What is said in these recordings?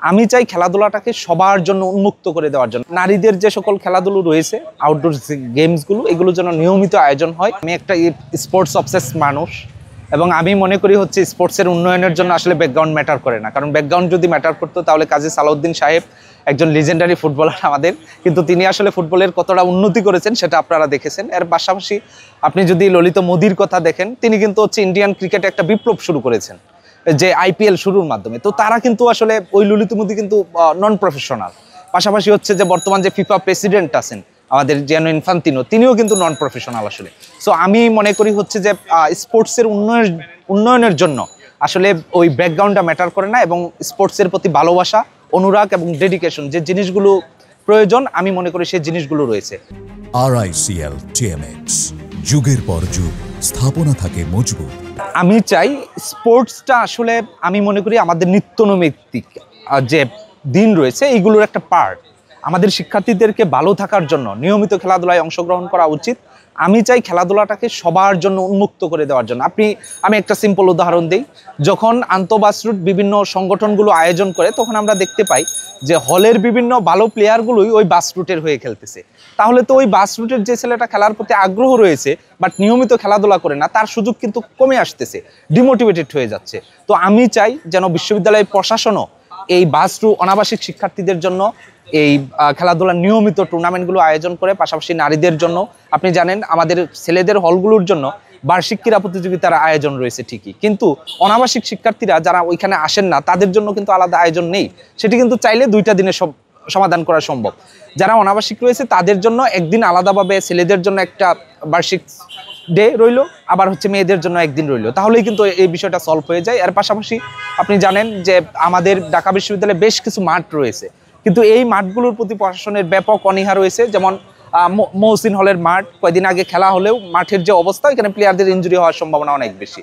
আমি চাই খেলাধুলাটাকে সবার জন্য উন্মুক্ত করে দেওয়ার জন্য। নারীদের যে সকল খেলাধুলো রয়েছে, আউটডোর গেমসগুলো, এগুলোর জন্য নিয়মিত আয়োজন হয়। আমি একটা স্পোর্টস অবসেস মানুষ এবং আমি মনে করি হচ্ছে স্পোর্টসের উন্নয়নের জন্য আসলে ব্যাকগ্রাউন্ড ম্যাটার করে না। কারণ ব্যাকগ্রাউন্ড যদি ম্যাটার করতো তাহলে কাজী সালাউদ্দিন সাহেব একজন লিজেন্ডারি ফুটবলার আমাদের, কিন্তু তিনি আসলে ফুটবলের কতটা উন্নতি করেছেন সেটা আপনারা দেখেছেন। এর পাশাপাশি আপনি যদি ললিত মোদির কথা দেখেন, তিনি কিন্তু হচ্ছে ইন্ডিয়ান ক্রিকেটে একটা বিপ্লব শুরু করেছেন যে আইপিএল শুরুর মাধ্যমে। তো তারা কিন্তু আসলে ওই ললিত মোদি কিন্তু নন প্রফেশনাল। পাশাপাশি হচ্ছে যে বর্তমান যে ফিফা প্রেসিডেন্ট আছেন আমাদের জিয়ানি ইনফান্তিনো, তিনিও কিন্তু নন প্রফেশনাল আসলে। সো আমি মনে করি হচ্ছে যে স্পোর্টসের উন্নয়নের জন্য আসলে ওই ব্যাকগ্রাউন্ডটা ম্যাটার করে না, এবং স্পোর্টসের প্রতি ভালোবাসা, অনুরাগ এবং ডেডিকেশন যে জিনিসগুলো প্রয়োজন, আমি মনে করি সেই জিনিসগুলো রয়েছে। RICL TMX, যুগের পর যুগ স্থাপনা থাকে মজবুত। আমি চাই স্পোর্টসটা আসলে, আমি মনে করি আমাদের নিত্যনৈমিত্তিক যে দিন রয়েছে এইগুলোর একটা পার্ট। আমাদের শিক্ষার্থীদেরকে ভালো থাকার জন্য নিয়মিত খেলাধুলায় অংশগ্রহণ করা উচিত। আমি চাই খেলাধুলাটাকে সবার জন্য উন্মুক্ত করে দেওয়ার জন্য। আমি একটা সিম্পল উদাহরণ দিই। যখন আন্তঃবাসরুট বিভিন্ন সংগঠনগুলো আয়োজন করে, তখন আমরা দেখতে পাই যে হলের বিভিন্ন ভালো প্লেয়ারগুলোই ওই বাস রুটের হয়ে খেলতেছে। তাহলে তো ওই বাস রুটের যে ছেলেটা খেলার প্রতি আগ্রহ রয়েছে বাট নিয়মিত খেলাধুলা করে না, তার সুযোগ কিন্তু কমে আসতেছে, ডিমোটিভেটেড হয়ে যাচ্ছে। তো আমি চাই যেন বিশ্ববিদ্যালয়ের প্রশাসনও এই অনাবাসিক শিক্ষার্থীদের জন্য এই খেলাধুলার নিয়মিত টুর্নামেন্টগুলো আয়োজন করে। পাশাপাশি নারীদের জন্য আপনি জানেন আমাদের ছেলেদের হলগুলোর জন্য বার্ষিক ক্রীড়া প্রতিযোগিতার আয়োজন রয়েছে ঠিকই, কিন্তু অনাবাসিক শিক্ষার্থীরা যারা ওইখানে আসেন না তাদের জন্য কিন্তু আলাদা আয়োজন নেই। সেটি কিন্তু চাইলে 2টা দিনে সমাধান করা সম্ভব। যারা অনাবাসিক রয়েছে তাদের জন্য একদিন আলাদাভাবে, ছেলেদের জন্য একটা বার্ষিক ডে রইল, আবার হচ্ছে মেয়েদের জন্য একদিন রইল, তাহলেই কিন্তু এই বিষয়টা সলভ হয়ে যায়। এর পাশাপাশি আপনি জানেন যে আমাদের ঢাকা বিশ্ববিদ্যালয়ে বেশ কিছু মাঠ রয়েছে, কিন্তু এই মাঠগুলোর প্রতি প্রশাসনের ব্যাপক অনীহা রয়েছে। যেমন মহসিন হলের মাঠ কয়েকদিন আগে খেলা হলেও মাঠের যে অবস্থা, এখানে প্লেয়ারদের ইনজুরি হওয়ার সম্ভাবনা অনেক বেশি,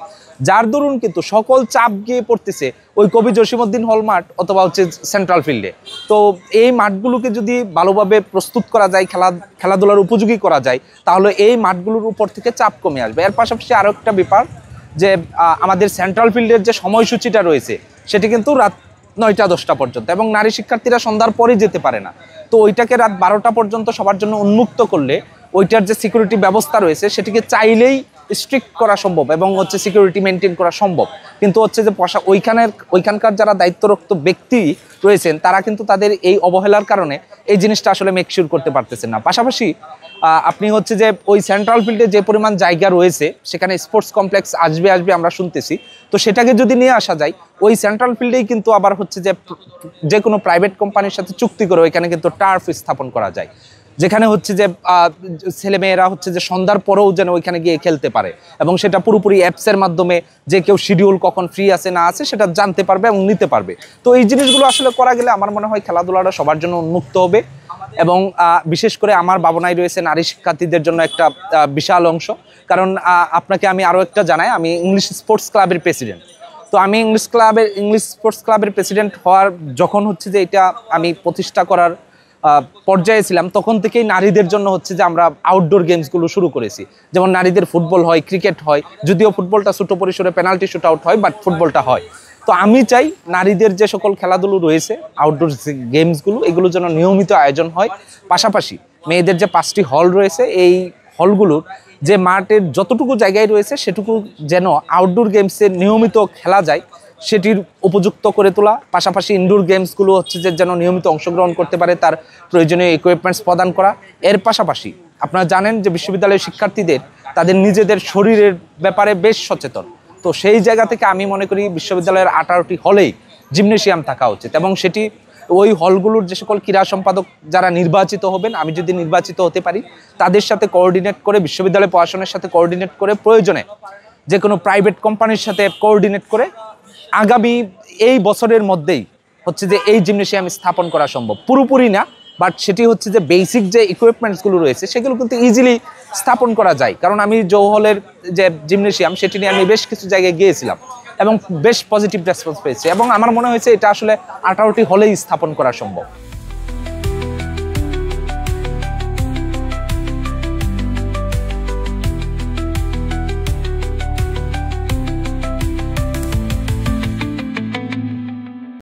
যার দরুন কিন্তু সকল চাপ গিয়ে পড়তেছে ওই কবি জসিমউদ্দিন হল মাঠ অথবা হচ্ছে সেন্ট্রাল ফিল্ডে। তো এই মাঠগুলোকে যদি ভালোভাবে প্রস্তুত করা যায়, খেলাধুলার উপযোগী করা যায়, তাহলে এই মাঠগুলোর উপর থেকে চাপ কমে আসবে। এর পাশাপাশি আরও একটা ব্যাপার যে আমাদের সেন্ট্রাল ফিল্ডের যে সময়সূচিটা রয়েছে সেটি কিন্তু রাত 9টা-10টা পর্যন্ত, এবং নারী শিক্ষার্থীরা সন্ধ্যার পরে যেতে পারে না। তো ওইটাকে রাত 12টা পর্যন্ত সবার জন্য উন্মুক্ত করলে ওইটার যে সিকিউরিটি ব্যবস্থা রয়েছে সেটিকে চাইলেই স্ট্রিক্ট করা সম্ভব এবং হচ্ছে সিকিউরিটি মেনটেন করা সম্ভব। কিন্তু হচ্ছে যে ওইখানকার যারা দায়িত্বরত ব্যক্তি রয়েছেন তারা কিন্তু তাদের এই অবহেলার কারণে এই জিনিসটা আসলে মেকশিওর করতে পারতেছেন না। পাশাপাশি আপনি হচ্ছে যে ওই সেন্ট্রাল ফিল্ডে যে পরিমাণ জায়গা রয়েছে সেখানে স্পোর্টস কমপ্লেক্স আসবে আমরা শুনতেছি, তো সেটাকে যদি নিয়ে আসা যায় ওই সেন্ট্রাল ফিল্ডেই কিন্তু আবার হচ্ছে যে কোনো প্রাইভেট কোম্পানির সাথে চুক্তি করে ওইখানে কিন্তু টার্ফ স্থাপন করা যায়, যেখানে হচ্ছে যে ছেলেমেয়েরা হচ্ছে যে সন্ধ্যার পরেও যেন ওইখানে গিয়ে খেলতে পারে, এবং সেটা পুরোপুরি অ্যাপসের মাধ্যমে যে কেউ শিডিউল কখন ফ্রি আছে না আছে সেটা জানতে পারবে এবং নিতে পারবে। তো এই জিনিসগুলো আসলে করা গেলে আমার মনে হয় খেলাধুলাটা সবার জন্য উন্মুক্ত হবে, এবং বিশেষ করে আমার ভাবনায় রয়েছে নারী শিক্ষার্থীদের জন্য একটা বিশাল অংশ। কারণ আপনাকে আমি আরও একটা জানাই, আমি ইংলিশ স্পোর্টস ক্লাবের প্রেসিডেন্ট। তো আমি ইংলিশ স্পোর্টস ক্লাবের প্রেসিডেন্ট হওয়ার যখন হচ্ছে যে এটা আমি প্রতিষ্ঠা করার পর্যায়ে ছিলাম, তখন থেকেই নারীদের জন্য হচ্ছে যে আমরা আউটডোর গেমসগুলো শুরু করেছি। যেমন নারীদের ফুটবল হয়, ক্রিকেট হয়, যদিও ফুটবলটা ছোট পরিসরে পেনাল্টি শুট আউট হয়, বাট ফুটবলটা হয়। তো আমি চাই নারীদের যে সকল খেলাধুলো রয়েছে, আউটডোর গেমসগুলো, এগুলোর জন্য নিয়মিত আয়োজন হয়। পাশাপাশি মেয়েদের যে 5টি হল রয়েছে, এই হলগুলোর যে মাঠের যতটুকু জায়গায় রয়েছে সেটুকু যেন আউটডোর গেমসে নিয়মিত খেলা যায় সেটির উপযুক্ত করে তোলা। পাশাপাশি ইনডোর গেমসগুলো হচ্ছে যে যেন নিয়মিত অংশগ্রহণ করতে পারে তার প্রয়োজনীয় ইকুইপমেন্টস প্রদান করা। এর পাশাপাশি আপনারা জানেন যে বিশ্ববিদ্যালয়ের শিক্ষার্থীদের তাদের নিজেদের শরীরের ব্যাপারে বেশ সচেতন। তো সেই জায়গা থেকে আমি মনে করি বিশ্ববিদ্যালয়ের 18টি হলেই জিমনেশিয়াম থাকা উচিত, এবং সেটি ওই হলগুলোর যে সকল ক্রীড়া সম্পাদক যারা নির্বাচিত হবেন, আমি যদি নির্বাচিত হতে পারি, তাদের সাথে কোঅর্ডিনেট করে, বিশ্ববিদ্যালয় প্রশাসনের সাথে কোঅর্ডিনেট করে, প্রয়োজনে যে কোনো প্রাইভেট কোম্পানির সাথে কোঅর্ডিনেট করে আগামী এই বছরের মধ্যেই হচ্ছে যে এই জিমনেশিয়াম স্থাপন করা সম্ভব। পুরোপুরি না, বাট সেটি হচ্ছে যে বেসিক যে ইকুইপমেন্টসগুলো রয়েছে সেগুলো কিন্তু ইজিলি স্থাপন করা যায়। কারণ আমি জওহলের যে জিমনেশিয়াম সেটি নিয়ে আমি বেশ কিছু জায়গায় গিয়েছিলাম এবং বেশ পজিটিভ রেসপন্স পেয়েছি, এবং আমার মনে হয়েছে এটা আসলে 18টি হলেই স্থাপন করা সম্ভব।